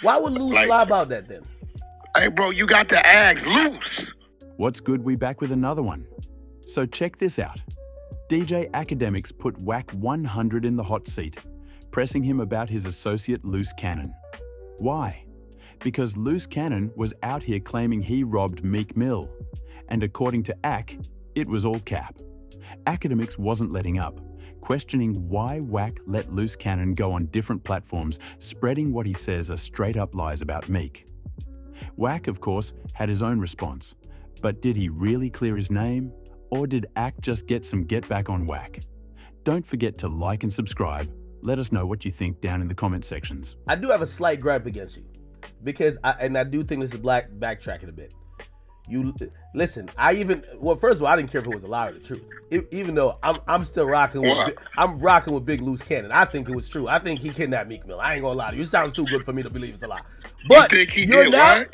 Why would Luce lie about that then? Hey, bro, you got to ask Luce. What's good? We back with another one. So check this out. DJ Akademiks put Wack 100 in the hot seat, pressing him about his associate Luce Cannon. Why? Because Luce Cannon was out here claiming he robbed Meek Mill. And according to Ak, it was all cap. Akademiks wasn't letting up, questioning why Wack let Luce Cannon go on different platforms, spreading what he says are straight-up lies about Meek. Wack, of course, had his own response. But did he really clear his name? Or did Ak just get some get back on Wack? Don't forget to like and subscribe. Let us know what you think down in the comment sections. I do have a slight gripe against you. Because, I do think this is backtracking a bit. You listen. First of all, I didn't care if it was a lie or the truth. Even though I'm still rocking with Big Luce Cannon. I think it was true. I think he kidnapped Meek Mill. I ain't gonna lie to you. It sounds too good for me to believe it's a lie. But you think he did what?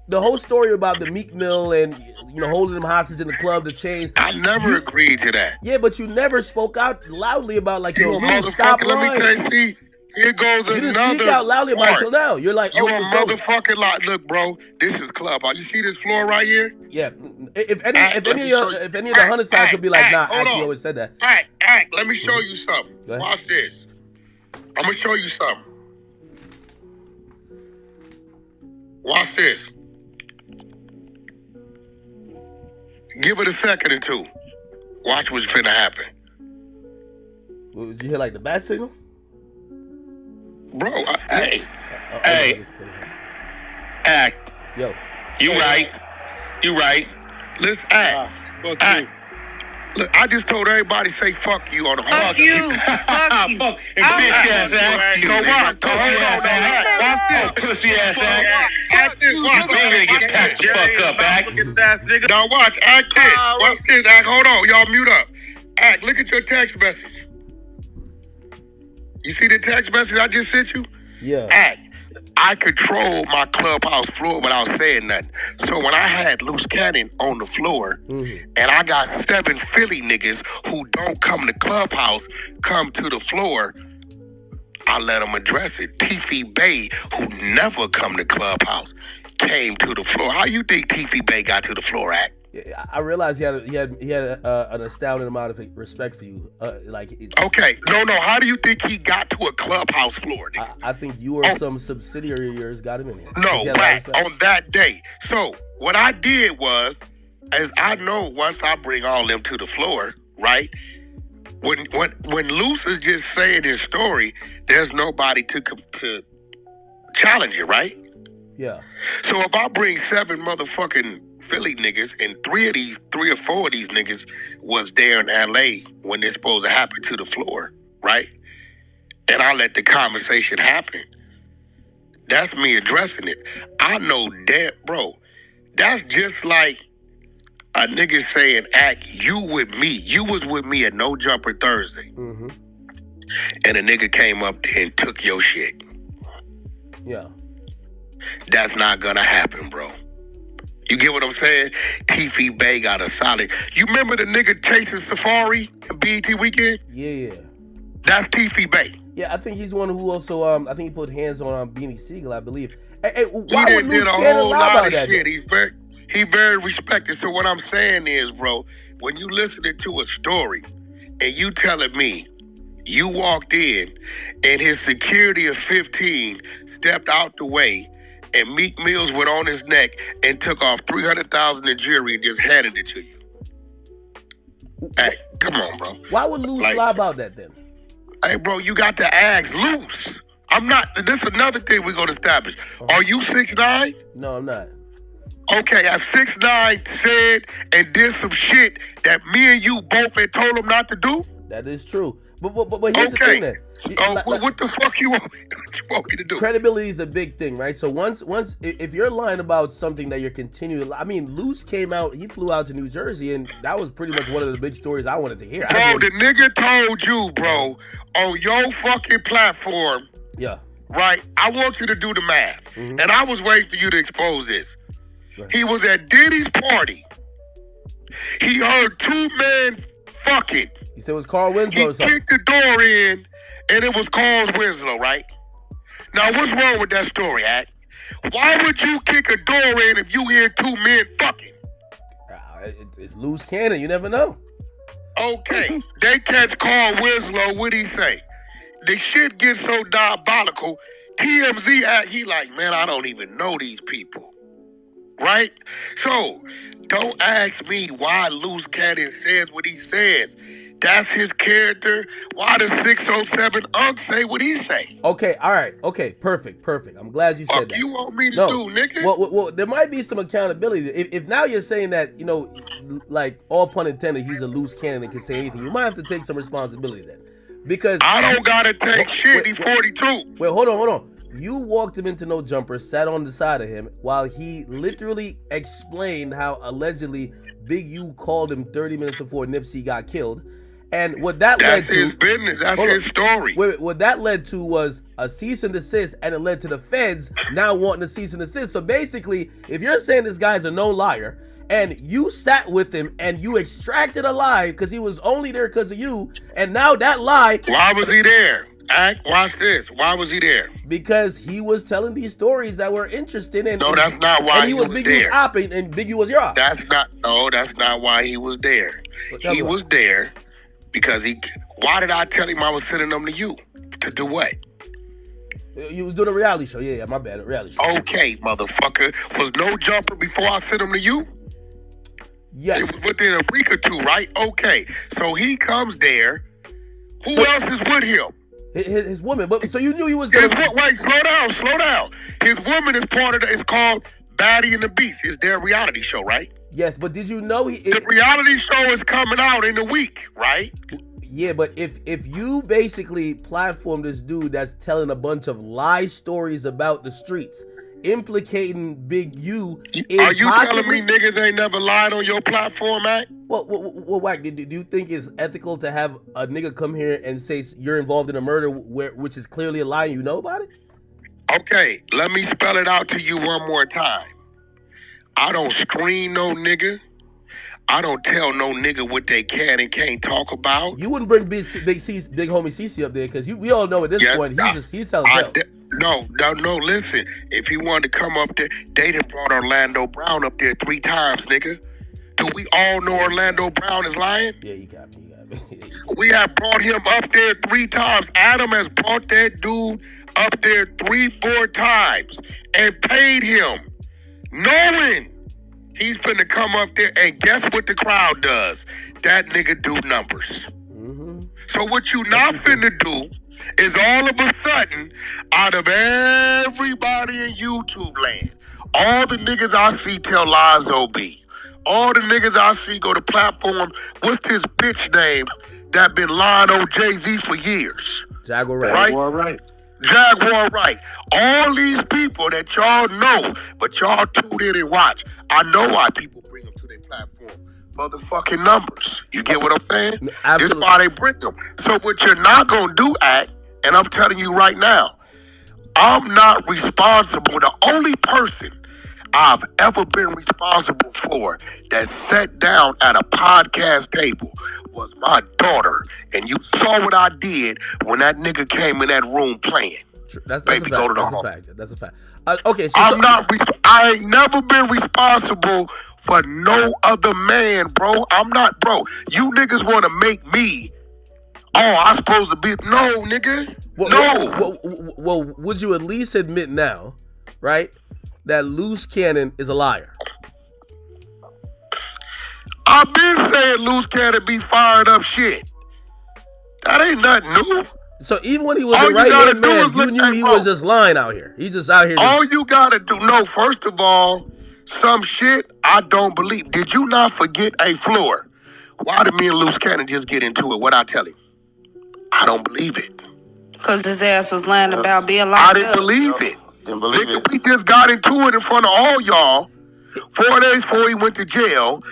The whole story about the Meek Mill and holding him hostage in the club, the chains. I never agreed to that. Yeah, but you never spoke out loudly about stop lying. Let me tell you, see. Here goes another. You didn't speak out loudly about it until now. You're like, you a motherfucking lie. Look, bro, this is clubhouse. You see this floor right here? Yeah. If any of the 100 sides could be like, nah, you always said that. Act. Let me show you something. Watch this. I'm gonna show you something. Watch this. Give it a second or two. Watch what's finna happen. Did you hear like the bat signal? Bro, hey, Act. Yo, you right. Let's act. Look, I just told everybody say fuck you on the fuck you. Fuck you. Fuck and bitch ass Act. So what? Pussy ass Act. You ain't gonna get packed the fuck up, Act. Now watch, Act this. Watch this, Act. Hold on, y'all mute up. Act, look at your text message. You see the text message I just sent you? Yeah. Act. I control my clubhouse floor without saying nothing. So when I had Luce Cannon on the floor, and I got 7 Philly niggas who don't come to clubhouse, come to the floor, I let them address it. Tiffy Bay, who never come to clubhouse, came to the floor. How you think Tiffy Bay got to the floor, Act? I realized he had an astounding amount of respect for you. Okay, no. How do you think he got to a clubhouse floor? I think you or some subsidiary of yours got him in here. No, Wack, on that day. So what I did was, as I know, once I bring all them to the floor, right? When Luce is just saying his story, there's nobody to challenge it, right? Yeah. So if I bring 7 motherfucking Philly niggas, and 3 or 4 of these niggas was there in LA when it's supposed to happen to the floor, right? And I let the conversation happen. That's me addressing it. I know that, bro. That's just like a nigga saying, Act, you with me. You was with me at No Jumper Thursday. Mm-hmm. And a nigga came up and took your shit. Yeah. That's not gonna happen, bro. You get what I'm saying? Tiffy Bay got a solid. You remember the nigga chasing Safari and BET Weekend? Yeah. That's Tiffy Bay. Yeah, I think he's one who also, I think he put hands on Beanie Siegel, I believe. Hey, why he did a whole lot of shit. He very respected. So what I'm saying is, bro, when you listening to a story and you telling me you walked in and his security of 15 stepped out the way and Meek Mills went on his neck and took off $300,000 in jewelry and just handed it to you. Hey, come on, bro. Why would Luce lie about that then? Hey, bro, you got to ask Luce. I'm not. This is another thing we're gonna establish. Are you 6'9"? No, I'm not. Okay, if 6'9" said and did some shit that me and you both had told him not to do. That is true. But here's the thing then. What the fuck you want me to do? Credibility is a big thing, right? So once if you're lying about something that you're continuing, I mean, Luce came out, he flew out to New Jersey, and that was pretty much one of the big stories I wanted to hear. Bro, the nigga told you, bro, on your fucking platform. Yeah. Right? I want you to do the math. And I was waiting for you to expose this. Right. He was at Diddy's party. He heard 2 men fucking. He said it was Carl Winslow or something. He kicked the door in, and it was Carl Winslow, right? Now, what's wrong with that story, Act? Why would you kick a door in if you hear two men fucking? It's loose cannon. You never know. Okay, they catch Carl Winslow. What'd he say? The shit gets so diabolical. TMZ Act, he like, man, I don't even know these people. Right? So, don't ask me why Luce Cannon says what he says. That's his character. Why does 607 Unc say what he say? Okay, all right. Okay, perfect. I'm glad you said that. You want me to do, nigga? Well, there might be some accountability. If now you're saying that, you know, like, all pun intended, he's a loose cannon and can say anything, you might have to take some responsibility then. Because I don't gotta take shit. He's 42. Wait, hold on. You walked him into no jumper, sat on the side of him, while he literally explained how allegedly Big U called him 30 minutes before Nipsey got killed. And what that led to... That's his business. That's his story. Wait, what that led to was a cease and desist, and it led to the feds now wanting to cease and desist. So basically, if you're saying this guy's a known liar, and you sat with him and you extracted a lie because he was only there because of you, and now that lie... Why was he there? Watch this. Why was he there? Because he was telling these stories that were interesting. And no, that's not why he was Big there. U's op, and Big U was your op. That's not why he was there. He was there because why did I tell him I was sending them to you? To do what? You was doing a reality show. Yeah, my bad. A reality show. Okay, motherfucker. Was no jumper before I sent him to you? Yes. It was within a week or two, right? Okay. So he comes there. Who else is with him? His woman. But so you knew he was going to... Wait, slow down. His woman is part of it's called Baddie and the Beast. It's their reality show, right? Yes, but did you know the reality show is coming out in a week, right? Yeah, but if you basically platform this dude that's telling a bunch of lie stories about the streets, implicating Big U, are you telling me niggas ain't never lied on your platform, man? Well, Wack, do you think it's ethical to have a nigga come here and say you're involved in a murder which is clearly a lie and you know about it? Okay, let me spell it out to you one more time. I don't screen no nigga. I don't tell no nigga what they can and can't talk about. You wouldn't bring big homie CC up there because we all know at this point he's telling tales. No, listen. If he wanted to come up there, they done brought Orlando Brown up there 3 times, nigga. Do we all know Orlando Brown is lying? Yeah, you got me. We have brought him up there 3 times. Adam has brought that dude up there 3-4 times and paid him, knowing he's finna come up there, and guess what the crowd does? That nigga do numbers. Mm-hmm. So what you not finna do is all of a sudden, out of everybody in YouTube land, all the niggas I see tell lies OB. All the niggas I see go to platforms, what's this bitch name that been lying on Jay-Z for years? Jaguar Right? Jaguar Right. All these people that y'all know, but y'all tuned in and watch. I know why people bring them to their platform. Motherfucking numbers. You get what I'm saying? Absolutely. That's why they bring them. So what you're not gonna do, Act, and I'm telling you right now, I'm not responsible. The only person I've ever been responsible for that sat down at a podcast table was my daughter. And you saw what I did when that nigga came in that room playing. That's Baby, a fact. go to the That's home. a fact. That's a fact. Okay, I ain't never been responsible for no other man, bro. I'm not, bro. You niggas want to make me, I'm supposed to be, no, nigga. Well, would you at least admit now, right, that Luce Cannon is a liar? I've been saying Luce Cannon be fired up shit. That ain't nothing new. So even when he was a right-hand man, you knew he was just lying out here. He's just out here. All you gotta do, first of all, some shit I don't believe. Did you not forget a floor? Why did me and Luce Cannon just get into it? What I tell him? I don't believe it. Because his ass was lying about being locked up. I didn't believe it. Didn't believe it. We just got into it in front of all y'all 4 days before he went to jail.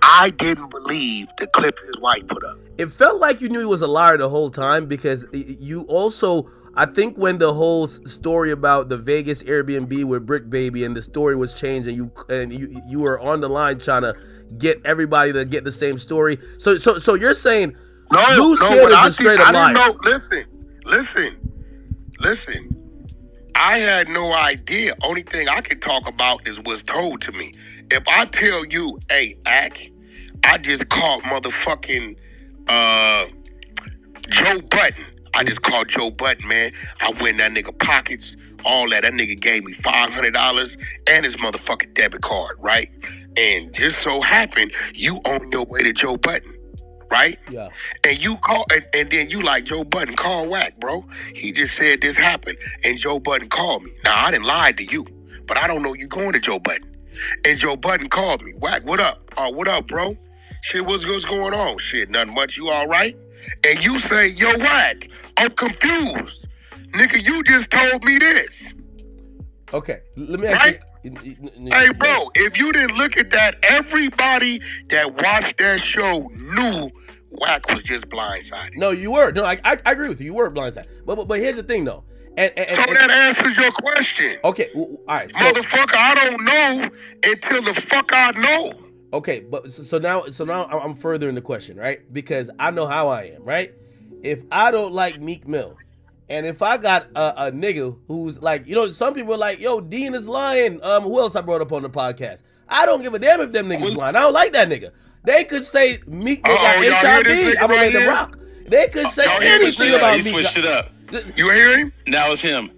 I didn't believe the clip his wife put up. It felt like you knew he was a liar the whole time because you also, I think when the whole story about the Vegas Airbnb with Brick Baby and the story was changed and you were on the line trying to get everybody to get the same story. So you're saying Luce Cannon is a straight up liar. Listen. I had no idea. Only thing I can talk about is what's told to me. If I tell you, hey, Ack, I just caught motherfucking Joe Button. I just called Joe Button, man. I went in that nigga pockets, all that. That nigga gave me $500 and his motherfucking debit card, right? And just so happened, you on your way to Joe Button, right? Yeah. And you call, and then you like, Joe Button, call Wack, bro. He just said this happened, and Joe Button called me. Now, I didn't lie to you, but I don't know you going to Joe Button. And Joe Button called me. Wack, what up? Oh, what up, bro? Shit, what's going on? Shit, nothing much. You all right? And you say, yo, Wack, I'm confused. Nigga, you just told me this. Okay, let me ask you. Hey, bro, if you didn't look at that, everybody that watched that show knew Wack was just blindsided. No, you were. No, I agree with you. You were blindsided. But here's the thing, though. And that answers your question. Okay, all right. So, motherfucker, I don't know until the fuck I know. Okay, but so now I'm further in the question, right? Because I know how I am, right? If I don't like Meek Mill, and if I got a nigga who's like, you know, some people are like, yo, Dean is lying. Who else I brought up on the podcast? I don't give a damn if them niggas lying. I don't like that nigga. They could say Meek Mill got HIV. I'm gonna let them rock. They could say anything about Meek. He switched it up. You hear him? Now it's him.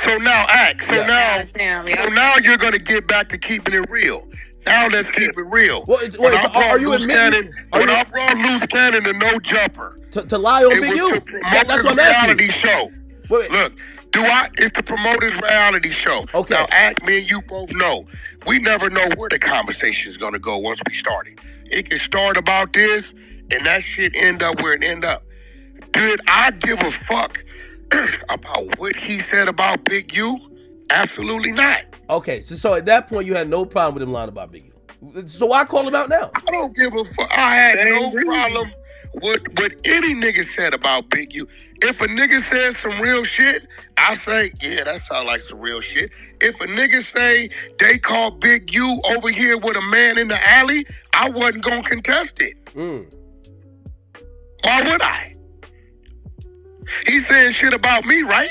So now, Act. So now you're gonna get back to keeping it real. Now let's keep it real. Are you admitting? When I brought Luce Cannon to No Jumper to lie on Big U? That's what I'm asking. Reality show. Look, it's the promoter's reality show. Okay. Now, Act, me and you both know. We never know where the conversation is gonna go once we start it. It can start about this, and that shit end up where it end up. Did I give a fuck about what he said about Big U? Absolutely not. Okay, so at that point you had no problem with him lying about Big U. So why call him out now? I don't give a fuck. I had no problem with what any nigga said about Big U. If a nigga says some real shit, I say, yeah, that sounds like some real shit. If a nigga say they call Big U over here with a man in the alley, I wasn't gonna contest it. Why would I? He saying shit about me, right?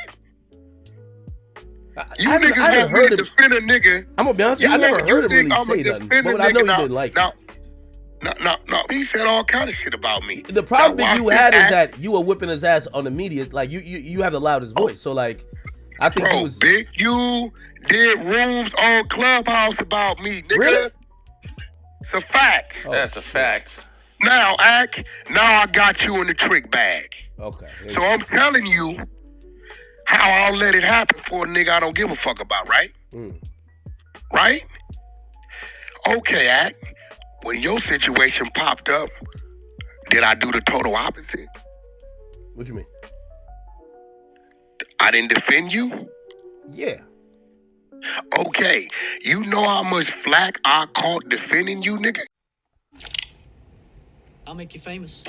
You niggas want me to defend a nigga. I'm gonna be honest with you, I never heard him really say nothing. But I know you didn't like it. No, he said all kind of shit about me. The problem Big U had is that you were whipping his ass on the media. Like you have the loudest voice. So like, I think he was. Big U did rooms on Clubhouse about me, nigga. Really? It's a fact. That's a fact. Now, Ack, now I got you in the trick bag. Okay. So I'm telling you how I'll let it happen for a nigga I don't give a fuck about, right? Right? Okay, Ack. When your situation popped up, did I do the total opposite? What you mean? I didn't defend you? Yeah. Okay. You know how much flack I caught defending you, nigga? I'll make you famous.